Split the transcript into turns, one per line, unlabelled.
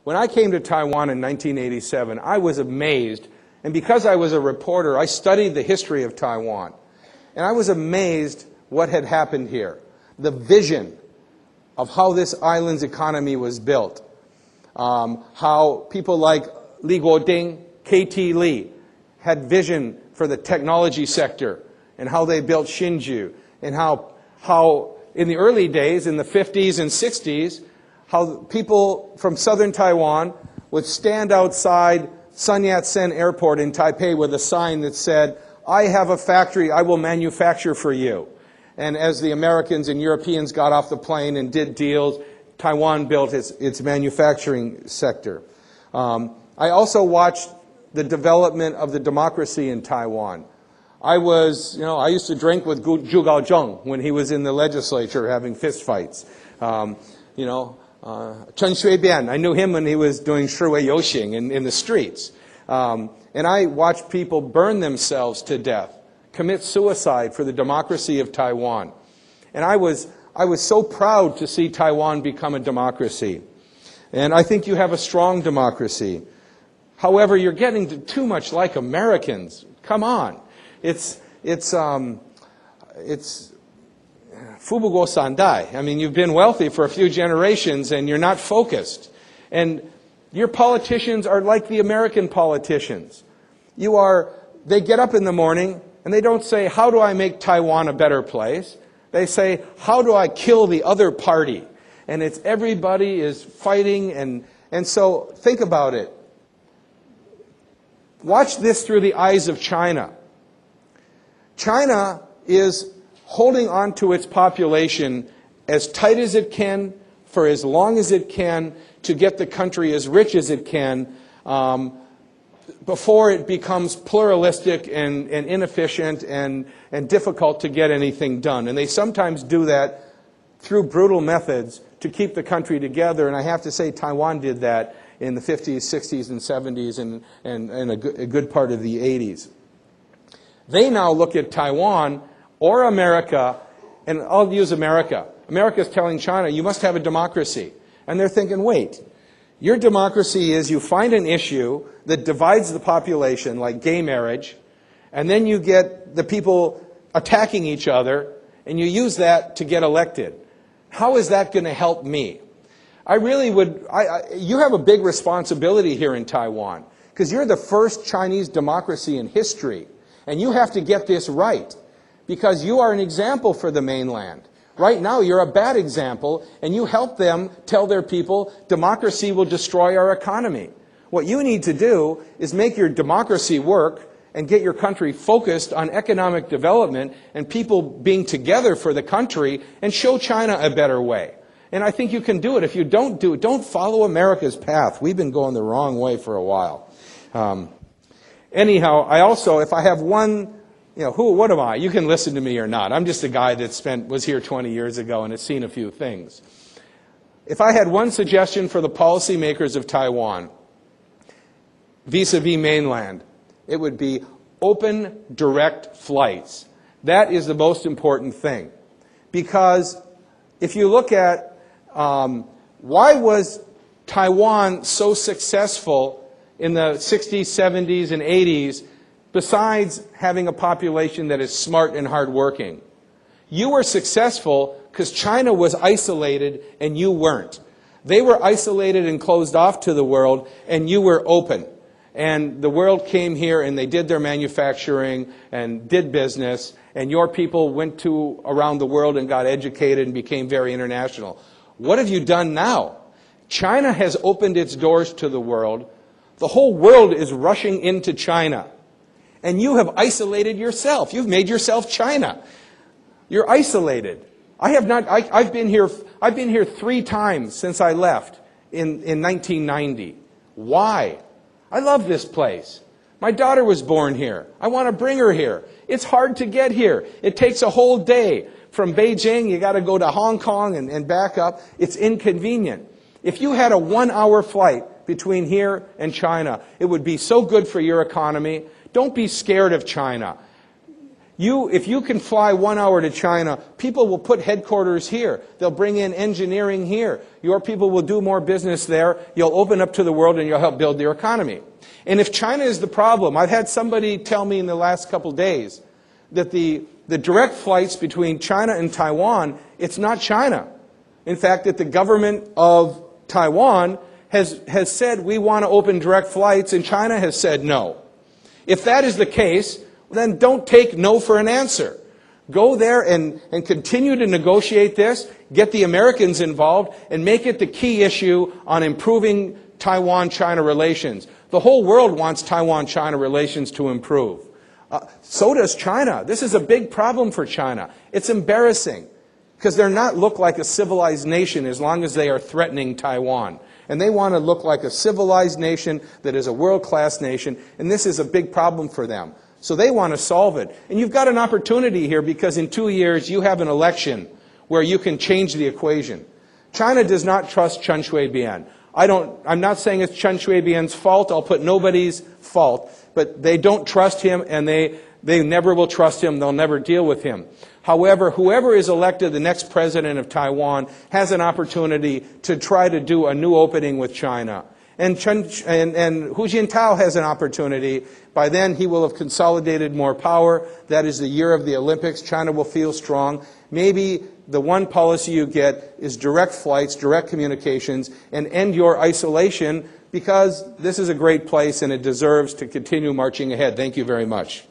When I came to Taiwan in 1987, I was amazed, and because I was a reporter, I studied the history of Taiwan. And I was amazed what had happened here. The vision of how this island's economy was built. How people like Li Guoding, K.T. Lee had vision for the technology sector and how they built Hsinchu, and how in the early days, in the 50s and 60s, how people from southern Taiwan would stand outside Sun Yat-sen Airport in Taipei with a sign that said, "I have a factory, I will manufacture for you." And as the Americans and Europeans got off the plane and did deals, Taiwan built its manufacturing sector. I also watched the development of the democracy in Taiwan. I used to drink with Zhu Gaozhong when he was in the legislature having fistfights. Chen Shui-bian, I knew him when he was doing Shiwei Youxing in the streets. And I watched people burn themselves to death, commit suicide for the democracy of Taiwan. And I was so proud to see Taiwan become a democracy. And I think you have a strong democracy. However, you're getting too much like Americans. Come on. It's Fubuguo Sandai. I mean, you've been wealthy for a few generations and you're not focused. And your politicians are like the American politicians. They get up in the morning and they don't say, "How do I make Taiwan a better place?" They say, "How do I kill the other party?" And everybody is fighting, and so think about it. Watch this through the eyes of China. China is holding on to its population as tight as it can, for as long as it can, to get the country as rich as it can, before it becomes pluralistic and inefficient and difficult to get anything done. And they sometimes do that through brutal methods to keep the country together. And I have to say Taiwan did that in the 50s, 60s, and 70s, and a good part of the 80s. They now look at Taiwan or America, and I'll use America. America's telling China, "You must have a democracy." And they're thinking, wait, your democracy is you find an issue that divides the population, like gay marriage, and then you get the people attacking each other, and you use that to get elected. How is that going to help me? You have a big responsibility here in Taiwan, because you're the first Chinese democracy in history, and you have to get this right, because you are an example for the mainland. Right now, you're a bad example, and you help them tell their people, democracy will destroy our economy. What you need to do is make your democracy work and get your country focused on economic development and people being together for the country, and show China a better way. And I think you can do it. If you don't do it, don't follow America's path. We've been going the wrong way for a while. Anyhow, if I have one, what am I? You can listen to me or not. I'm just a guy that was here 20 years ago and has seen a few things. If I had one suggestion for the policymakers of Taiwan, vis-a-vis mainland, it would be open, direct flights. That is the most important thing. Because if you look at why was Taiwan so successful in the 60s, 70s, and 80s, besides having a population that is smart and hardworking? You were successful because China was isolated and you weren't. They were isolated and closed off to the world, and you were open. And the world came here and they did their manufacturing and did business, and your people went around the world and got educated and became very international. What have you done now? China has opened its doors to the world. The whole world is rushing into China. And you have isolated yourself. You've made yourself China. You're isolated. I've been here 3 times since I left in 1990. Why? I love this place. My daughter was born here. I want to bring her here. It's hard to get here. It takes a whole day. From Beijing, you got to go to Hong Kong and back up. It's inconvenient. If you had a 1-hour flight between here and China, it would be so good for your economy. Don't be scared of China. If you can fly 1 hour to China, people will put headquarters here. They'll bring in engineering here. Your people will do more business there. You'll open up to the world and you'll help build their economy. And if China is the problem, I've had somebody tell me in the last couple days that the direct flights between China and Taiwan, it's not China. In fact, that the government of Taiwan has said we want to open direct flights and China has said no. If that is the case, then don't take no for an answer. Go there and continue to negotiate this, get the Americans involved, and make it the key issue on improving Taiwan-China relations. The whole world wants Taiwan-China relations to improve. So does China. This is a big problem for China. It's embarrassing because they're not look like a civilized nation as long as they are threatening Taiwan. And they want to look like a civilized nation that is a world-class nation, and this is a big problem for them. So they want to solve it. And you've got an opportunity here because in 2 years you have an election where you can change the equation. China does not trust Chen Shui-bian. I'm not saying it's Chen Shui-bian's fault. I'll put nobody's fault. But they don't trust him, and they never will trust him. They'll never deal with him. However, whoever is elected the next president of Taiwan has an opportunity to try to do a new opening with China. And Hu Jintao has an opportunity. By then, he will have consolidated more power. That is the year of the Olympics. China will feel strong. Maybe the one policy you get is direct flights, direct communications, and end your isolation because this is a great place and it deserves to continue marching ahead. Thank you very much.